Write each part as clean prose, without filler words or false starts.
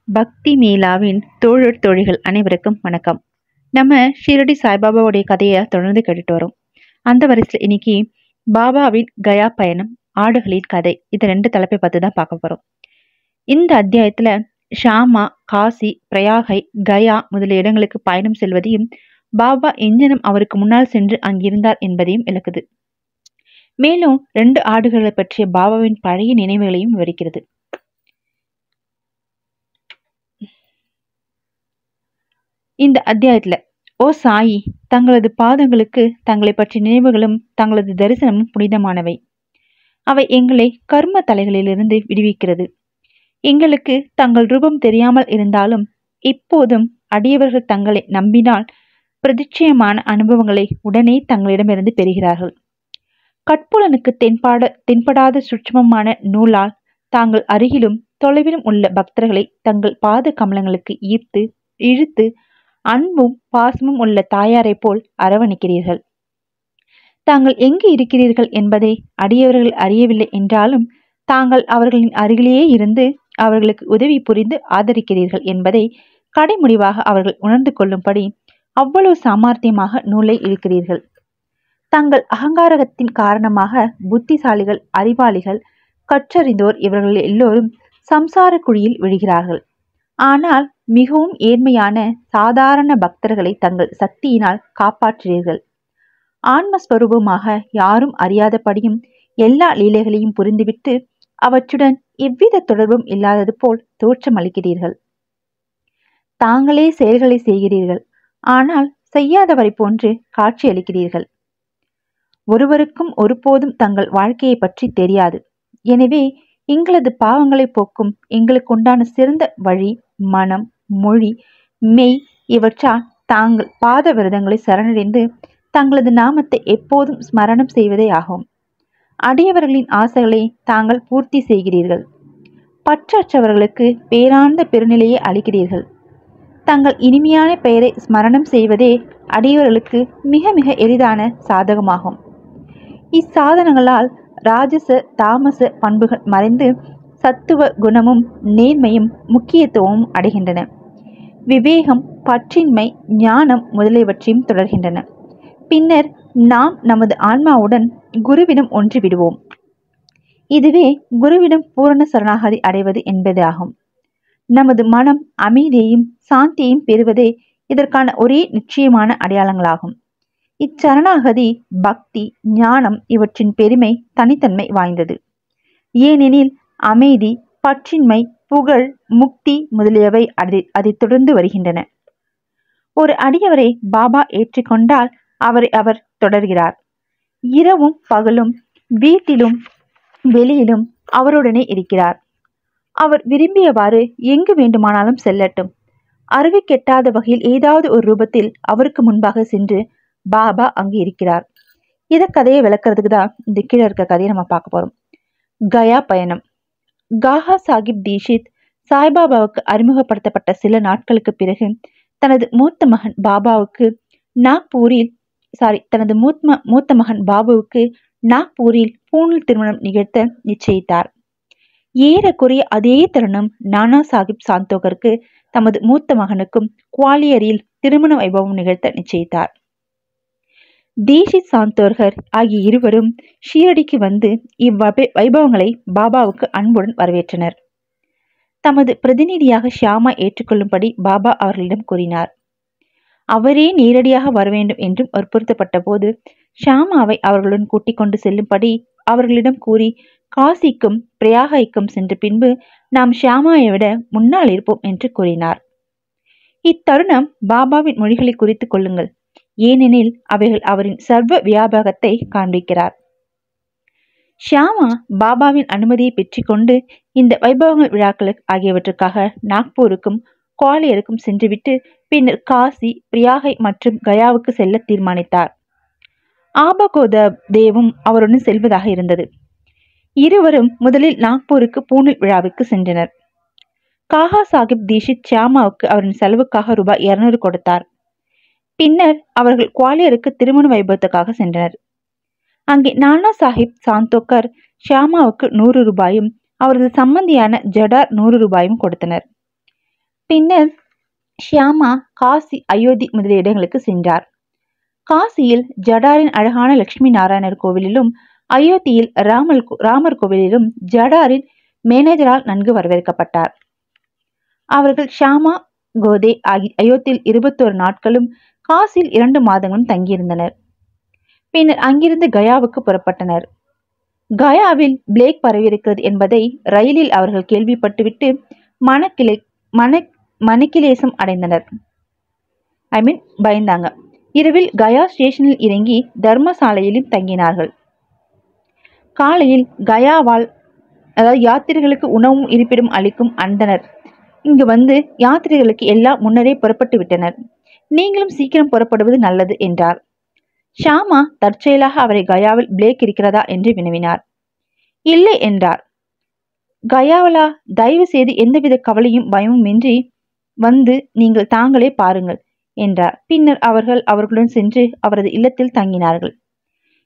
பக்தி மேலாவின் தோழர் தோழிகள் அனைவருக்கும் வணக்கம். நம்ம ஷீரடி சாய்பாபாவுடைய கதையை தொடர்ந்து கேட்டுட்டு வரோம். அந்த வரிசையில் இன்னைக்கு பாபாவின் கயா பயணம், ஆடுகளின் கதை, இது 2 தலைப்பை பத்தி தான் பார்க்க போறோம். இந்த அத்தியாயத்துல ஷாமா, காசி, பிரயாகை, கயா முதலிய இடங்களுக்கு பயணம் செல்வதையும், பாபா எஞ்ஞனம் அவருக்கு முன்னால் சென்று அங்கிருந்தார் என்பதையும் விளக்குது. மேலும் 2 ஆடுகளை பற்றிய பாபாவின் பழைய நினைவுகளையும் விவரிக்கிறது. இந்த அத்தியாயத்துல, ஓ சாயி, தங்களது பாதங்களுக்கு தங்களை பற்றிய நினைவுகளும் தங்களது தரிசனமும் புனிதமானவை. அவை எங்களை கர்ம தலைகளிலிருந்து விடுவிக்கிறது. எங்களுக்கு தங்கள் ரூபம் தெரியாமல் இருந்தாலும் இப்போதும் அடியவர்கள் தங்களை நம்பினால் பிரதிச்சயமான அனுபவங்களை உடனே தங்களிடமிருந்து பெறுகிறார்கள். கட்புலனுக்கு தென்படாத சூட்சுமமான நூலால் தாங்கள் அருகிலும் தொலைவிலும் உள்ள பக்தர்களை தங்கள் பாத கமலங்களுக்கு ஈர்த்து இழுத்து அன்பும் பாசமும் உள்ள தாயாரை போல் அரவணைக்கிறீர்கள். தாங்கள் எங்கு இருக்கிறீர்கள் என்பதை அடியவர்கள் அறியவில்லை என்றாலும் தாங்கள் அவர்களின் அருகிலேயே இருந்து அவர்களுக்கு உதவி புரிந்து ஆதரிக்கிறீர்கள் என்பதை கடைமுடிவாக அவர்கள் உணர்ந்து கொள்ளும்படி அவ்வளவு சாமர்த்தியமாக நூலை இழுக்கிறீர்கள். தங்கள் அகங்காரகத்தின் காரணமாக புத்திசாலிகள், அறிவாளிகள், கற்றறிந்தோர் இவர்கள் எல்லோரும் சம்சார குழியில் விழுகிறார்கள். ஆனால் மிகவும் ஏழ்மையான சாதாரண பக்தர்களை தங்கள் சக்தியினால் காப்பாற்றுகிறீர்கள். ஆன்மஸ்வரூபமாக யாரும் அறியாதபடியும் எல்லா லீலைகளையும் புரிந்துவிட்டு அவற்றுடன் எவ்வித தொடர்பும் இல்லாதது போல் தோற்றமளிக்கிறீர்கள். தாங்களே செயல்களை செய்கிறீர்கள், ஆனால் செய்யாதவரை போன்று காட்சியளிக்கிறீர்கள். ஒருவருக்கும் ஒருபோதும் தங்கள் வாழ்க்கையை பற்றி தெரியாது. எனவே எங்களது பாவங்களை போக்கும் எங்களுக்கு உண்டான சிறந்த வழி மனம், மொழி, மெய் இவற்றால் தாங்கள் பாத விரதங்களை சரணடைந்து தங்களது நாமத்தை எப்போதும் ஸ்மரணம் செய்வதே ஆகும். அடியவர்களின் ஆசைகளை தாங்கள் பூர்த்தி செய்கிறீர்கள். பற்றற்றவர்களுக்கு பேரார்ந்த பெருநிலையை அளிக்கிறீர்கள். தங்கள் இனிமையான பெயரை ஸ்மரணம் செய்வதே அடியவர்களுக்கு மிக மிக எளிதான சாதகமாகும். இச்சாதனங்களால் ராஜச தாமச பண்புகள் மறைந்து சத்துவ குணமும் நேர்மையும் முக்கியத்துவமும் அடைகின்றன. விவேகம், பற்றின்மை, ஞானம் முதலியவற்றையும் தொடர்கின்றன. பின்னர் நாம் நமது ஆன்மாவுடன் குருவிடம் ஒன்றி விடுவோம். இதுவே குருவிடம் பூரண சரணாகதி அடைவது என்பதாகும். நமது மனம் அமைதியையும் சாந்தியையும் பெறுவதே இதற்கான ஒரே நிச்சயமான அடையாளங்களாகும். இச்சரணாகதி, பக்தி, ஞானம் இவற்றின் பெருமை தனித்தன்மை வாய்ந்தது. ஏனெனில் அமைதி, பற்றின்மை, புகழ், முக்தி முதலியவை அதை தொடர்ந்து வருகின்றன. ஒரு அடியவரை பாபா ஏற்றுக்கொண்டால் அவரை அவர் தொடர்கிறார். இரவும் பகலும் வீட்டிலும் வெளியிலும் அவருடனே இருக்கிறார். அவர் விரும்பியவாறு எங்கு வேண்டுமானாலும் செல்லட்டும். அறிவு கெட்டாத வகையில் ஏதாவது ஒரு ரூபத்தில் அவருக்கு முன்பாக சென்று பாபா அங்கு இருக்கிறார். இத கதையை விளக்குறதுக்கு தான் இந்த கீழே இருக்க கதையை நம்ம பார்க்க போறோம். கயா பயணம். காஹா சாஹிப் தீஷித் சாய்பாபாவுக்கு அறிமுகப்படுத்தப்பட்ட சில நாட்களுக்கு பிறகு தனது மூத்த மகன் நாக்பூரில் பூணூல் திருமணம் நிகழ்த்த நிச்சயித்தார். ஏறக்குறைய அதே தருணம் நானா சாஹிப் சாந்தோகருக்கு தமது மூத்த மகனுக்கும் குவாலியரில் திருமண வைபவம் நிகழ்த்த நிச்சயித்தார். தீஷித் சாந்தோர்கர் ஆகிய இருவரும் ஷீரடிக்கு வந்து வைபவங்களை பாபாவுக்கு அன்புடன் வரவேற்றனர். தமது பிரதிநிதியாக ஷியாமா ஏற்றுக்கொள்ளும்படி பாபா அவர்களிடம் கூறினார். அவரே நேரடியாக வர வேண்டும் என்றும் வற்புறுத்தப்பட்ட போது ஷியாமாவை அவர்களுடன் கூட்டிக் கொண்டு செல்லும்படி அவர்களிடம் கூறி காசிக்கும் பிரயாகைக்கும் சென்ற பின்பு நாம் ஷியாமாவை விட முன்னால் இருப்போம் என்று கூறினார். இத்தருணம் பாபாவின் மொழிகளை குறித்து கொள்ளுங்கள், ஏனெனில் அவைகள் அவரின் சர்வ வியாபகத்தை காண்பிக்கிறார். ஷியாமா பாபாவின் அனுமதியை பெற்றுக்கொண்டு இந்த வைபவங்கள் விழாக்கள் ஆகியவற்றுக்காக நாக்பூருக்கும் குவாலியருக்கும் சென்றுவிட்டு பின்னர் காசி, பிரியாகை மற்றும் கயாவுக்கு செல்ல தீர்மானித்தார். ஆபகோத தேவும் அவருடன் செல்வதாக இருந்தது. இருவரும் முதலில் நாக்பூருக்கு பூணூல் விழாவுக்கு சென்றனர். காஹா சாஹிப் தீஷித் ஷியாமாவுக்கு அவரின் செலவுக்காக ரூபாய் 200 கொடுத்தார். பின்னர் அவர்கள் குவாலியருக்கு திருமண வைபவத்துக்காக சென்றனர். அங்கே நானா சாஹிப் சாந்தோக்கர் ஷியாமாவுக்கு 100 ரூபாயும் அவரது சம்பந்தியான ஜடார் 100 ரூபாயும் கொடுத்தனர். பின்னர் ஷியாமா காசி, அயோத்தி முதலிய இடங்களுக்கு சென்றார். காசியில் ஜடாரின் அழகான லட்சுமி நாராயணர் கோவிலிலும், அயோத்தியில் ராமர் கோவிலிலும் ஜடாரின் மேனேஜரால் நன்கு வரவேற்கப்பட்டார். அவர்கள் ஷியாமா, கோதே ஆகிய அயோத்தியில் 21 நாட்களும், காசியில் 2 மாதங்களும் தங்கியிருந்தனர். பின்னர் அங்கிருந்து கயாவுக்கு புறப்பட்டனர். கயாவில் பிளேக் பரவியிருக்கிறது என்பதை ரயிலில் அவர்கள் கேள்விப்பட்டுவிட்டு மனக்கிலேசம் அடைந்தனர். பயந்தாங்க. இரவில் கயா ஸ்டேஷனில் இறங்கி தர்மசாலையிலும் தங்கினார்கள். காலையில் கயாவால் யாத்திரைகளுக்கு உணவும் இருப்பிடம் அளிக்கும் அந்தனர் இங்கு வந்து யாத்திரைகளுக்கு எல்லாம் முன்னரே புறப்பட்டு விட்டனர். நீங்களும் சீக்கிரம் புறப்படுவது நல்லது என்றார். ஷியாமா தற்செயலாக அவரை கயாவில் பிளேக் இருக்கிறதா என்று வினவினார். இல்லை என்றார். கயாவலா, தயவு செய்து எந்தவித கவலையும் பயமும் இன்றி வந்து நீங்கள் தாங்களே பாருங்கள் என்றார். பின்னர் அவர்கள் அவர்களுடன் சென்று அவரது இல்லத்தில் தங்கினார்கள்.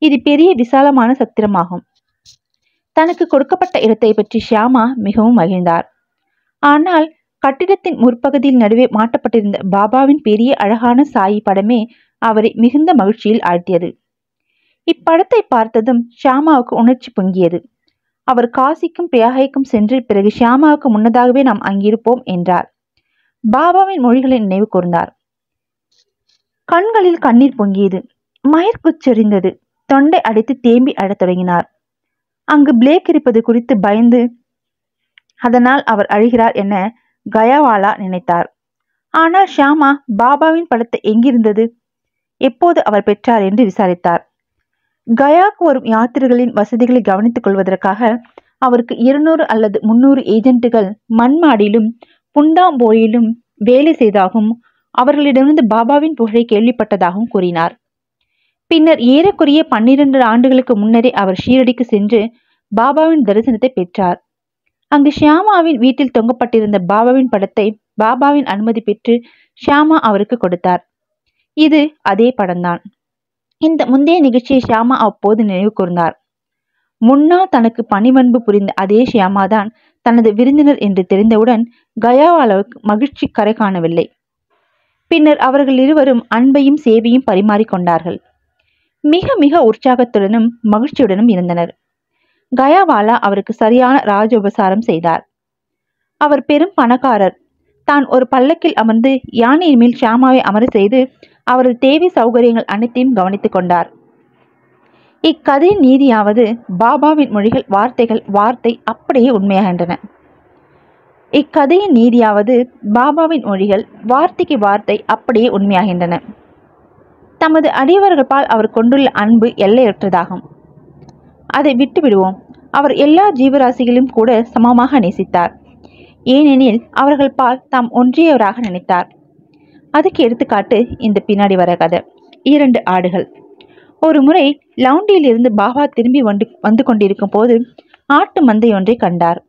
இது பெரிய விசாலமான சத்திரமாகும். தனக்கு கொடுக்கப்பட்ட இடத்தை பற்றி ஷியாமா மிகவும் மகிழ்ந்தார். ஆனால் கட்டிடத்தின் முற்பகுதியில் நடுவே மாட்டப்பட்டிருந்த பாபாவின் பெரிய அழகான சாயி படமே அவரை மிகுந்த மகிழ்ச்சியில் ஆழ்த்தியது. இப்படத்தை பார்த்ததும் ஷியாமாவுக்கு உணர்ச்சி பொங்கியது. அவர் காசிக்கும் பிரயாகைக்கும் சென்று பிறகு ஷியாமாவுக்கு முன்னதாகவே நாம் அங்கிருப்போம் என்றார். பாபாவின் மொழிகளை நினைவு கூர்ந்தார். கண்களில் கண்ணீர் பொங்கியது. மயர்க்குச்செறிந்தது. தொண்டை அடைத்து தேம்பி அழத் தொடங்கினார். அங்கு பிளேக் இருப்பது குறித்து பயந்து அதனால் அவர் அழுகிறார் என கயாவாலா நினைத்தார். ஆனால் ஷியாமா பாபாவின் படத்தை எங்கிருந்தது, எப்போது அவர் பெற்றார் என்று விசாரித்தார். கயாவுக்கு வரும் யாத்திரைகளின் வசதிகளை கவனித்துக் கொள்வதற்காக அவருக்கு 200 அல்லது 300 ஏஜென்ட்டுகள் மண்மாடியிலும் புண்டாம்போயிலும் வேலை செய்தாகவும் அவர்களிடமிருந்து பாபாவின் புகழை கேள்விப்பட்டதாகவும் கூறினார். பின்னர் ஏறக்குறைய 12 ஆண்டுகளுக்கு முன்னரே அவர் ஷீரடிக்கு சென்று பாபாவின் தரிசனத்தை பெற்றார். அங்கு ஷியாமாவின் வீட்டில் தொங்கப்பட்டிருந்த பாபாவின் படத்தை பாபாவின் அனுமதி பெற்று ஷியாமா அவருக்கு கொடுத்தார். இது அதே படம்தான். இந்த முந்தைய நிகழ்ச்சியை ஷியாமா அப்போது நினைவு கூர்ந்தார். முன்னால் தனக்கு பணிவன்பு புரிந்த அதே ஷியாமா தான் தனது விருந்தினர் என்று தெரிந்தவுடன் கயாவாலாவுக்கு மகிழ்ச்சி கரை காணவில்லை. பின்னர் அவர்கள் இருவரும் அன்பையும் சேவையும் பரிமாறிக்கொண்டார்கள். மிக மிக உற்சாகத்துடனும் மகிழ்ச்சியுடனும் இருந்தனர். கயாவாலா அவருக்கு சரியான ராஜோபசாரம் செய்தார். அவர் பெரும் பணக்காரர். தான் ஒரு பல்லக்கில் அமர்ந்து யானையின் மேல் ஷியாமாவை அமர செய்து அவரது தேவை சௌகரியங்கள் அனைத்தையும் கவனித்துக் கொண்டார். இக்கதையின் நீதியாவது பாபாவின் மொழிகள் வார்த்தை அப்படியே உண்மையாகின்றன. இக்கதையின் நீதியாவது பாபாவின் மொழிகள் வார்த்தைக்கு வார்த்தை அப்படியே உண்மையாகின்றன. தமது அடியவர்களால் அவர் கொண்டுள்ள அன்பு எல்லையற்றதாகும். அதை விட்டுவிடுவோம். அவர் எல்லா ஜீவராசிகளையும் கூட சமமாக நேசித்தார். ஏனெனில் அவர்கள் பால் தாம் ஒன்றியவராக நினைத்தார். அதுக்கு எடுத்துக்காட்டு இந்த பின்னாடி வர கதை. 2 ஆடுகள். ஒரு முறை லவுண்டியில் இருந்து பாபா திரும்பி வந்து கொண்டிருக்கும் போது ஆட்டு மந்தை ஒன்றை கண்டார்.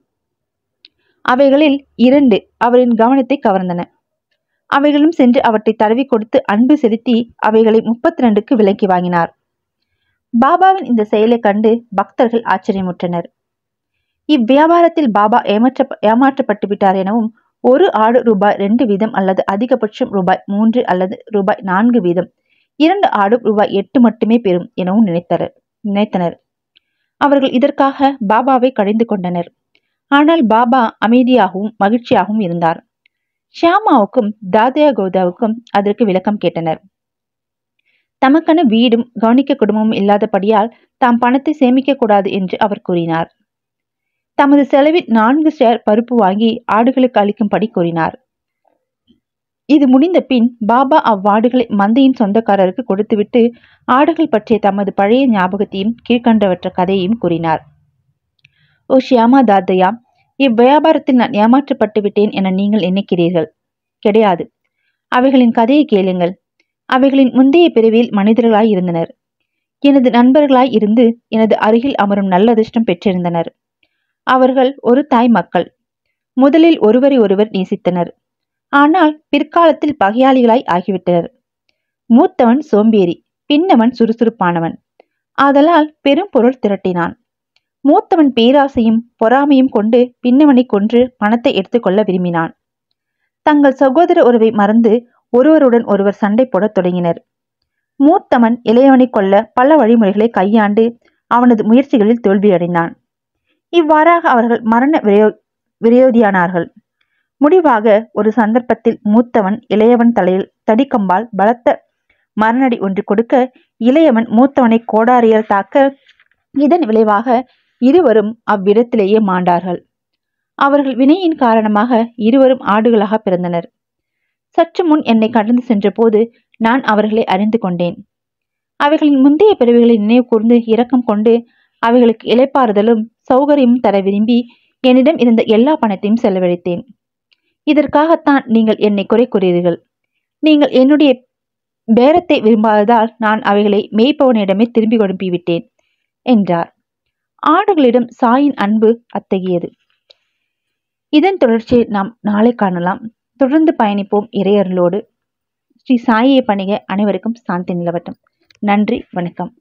அவைகளில் 2 அவரின் கவனத்தை கவர்ந்தன. அவைகளும் சென்று அவற்றை தடவி கொடுத்து அன்பு செலுத்தி அவைகளை 32க்கு விலைக்கு வாங்கினார். பாபாவின் இந்த செயலை கண்டு பக்தர்கள் ஆச்சரியமுற்றனர். இவ்வியாபாரத்தில் பாபா ஏமாற்றப்பட்டு விட்டார் எனவும், ஒரு ஆடு ரூபாய் 2 வீதம் அல்லது அதிகபட்சம் ரூபாய் 3 அல்லது ரூபாய் 4 வீதம், 2 ஆடும் ரூபாய் 8 மட்டுமே பெறும் எனவும் நினைத்தனர். அவர்கள் இதற்காக பாபாவை கடிந்து கொண்டனர். ஆனால் பாபா அமைதியாகவும் மகிழ்ச்சியாகவும் இருந்தார். ஷியாமாவுக்கும் தாதயா கோதாவுக்கும் அதற்கு விளக்கம் கேட்டனர். தமக்கென வீடும் கவனிக்க குடும்பமும் இல்லாதபடியால் தாம் பணத்தை சேமிக்க கூடாது என்று அவர் கூறினார். தமது செலவில் 4 ஷேர் பருப்பு வாங்கி ஆடுகளுக்கு அளிக்கும்படி கூறினார். இது முடிந்த பின் பாபா அவ்வாடுகளை மந்தையின் சொந்தக்காரருக்கு கொடுத்துவிட்டு ஆடுகள் பற்றிய தமது பழைய ஞாபகத்தையும் கீழ்கண்டவற்ற கதையையும் கூறினார். ஓ ஷியாமா தாத்தையா, இவ்வியாபாரத்தில் நான் ஏமாற்றப்பட்டு விட்டேன் என நீங்கள் நினைக்கிறீர்கள். கிடையாது. அவைகளின் கதையை கேளுங்கள். அவைகளின் முந்தைய பிறவியில் மனிதர்களாய் இருந்தனர். எனது நண்பர்களாய் இருந்து எனது அருகில் அமரும் நல்ல அதிர்ஷ்டம் பெற்றிருந்தனர். அவர்கள் ஒரு தாய் மக்கள். முதலில் ஒருவரை ஒருவர் நேசித்தனர். ஆனால் பிற்காலத்தில் பகையாளிகளாய் ஆகிவிட்டனர். மூத்தவன் சோம்பேறி, பின்னவன் சுறுசுறுப்பானவன். ஆதலால் பெரும் பொருள் திரட்டினான். மூத்தவன் பேராசையும் பொறாமையும் கொண்டு பின்னவனை கொன்று பணத்தை எடுத்துக்கொள்ள விரும்பினான். தங்கள் சகோதர உறவை மறந்து ஒருவருடன் ஒருவர் சண்டை போடத் தொடங்கினர். மூத்தவன் இளையவனை கொல்ல பல வழிமுறைகளை கையாண்டு அவனது முயற்சிகளில் தோல்வியடைந்தான். இவ்வாறாக அவர்கள் மரண விரோதியானார்கள். முடிவாக ஒரு சந்தர்ப்பத்தில் மூத்தவன் இளையவன் தலையில் தடிக்கம்பால் பலத்த மரணடி ஒன்று கொடுக்க, இளையவன் மூத்தவனை கோடாரியால் தாக்க, இதன் விளைவாக இருவரும் அவ்விடத்திலேயே மாண்டார்கள். அவர்கள் வினையின் காரணமாக இருவரும் ஆடுகளாக பிறந்தனர். சற்று முன் என்னை கடந்து சென்ற போது நான் அவர்களை அறிந்து கொண்டேன். அவைகளின் முந்தைய பிறவிகளை நினைவு கூர்ந்து இரக்கம் கொண்டு அவைகளுக்கு இளைப்பாறுதலும் சௌகரியமும் தர விரும்பி என்னிடம் இருந்த எல்லா பணத்தையும் செலவழித்தேன். இதற்காகத்தான் நீங்கள் என்னை குறை கூறுகிறீர்கள். நீங்கள் என்னுடைய பேரத்தை விரும்பாததால் நான் அவைகளை மேய்ப்பவனிடமே திரும்பி கொடுப்பிவிட்டேன் என்றார். ஆடுகளிடம் சாயின் அன்பு அத்தகையது. இதன் தொடர்ச்சியை நாம் நாளை காணலாம். தொடர்ந்து பயணிப்போம் இறையர்களோடு. ஸ்ரீ சாயியை பணிக. அனைவருக்கும் சாந்தி நிலவட்டும். நன்றி, வணக்கம்.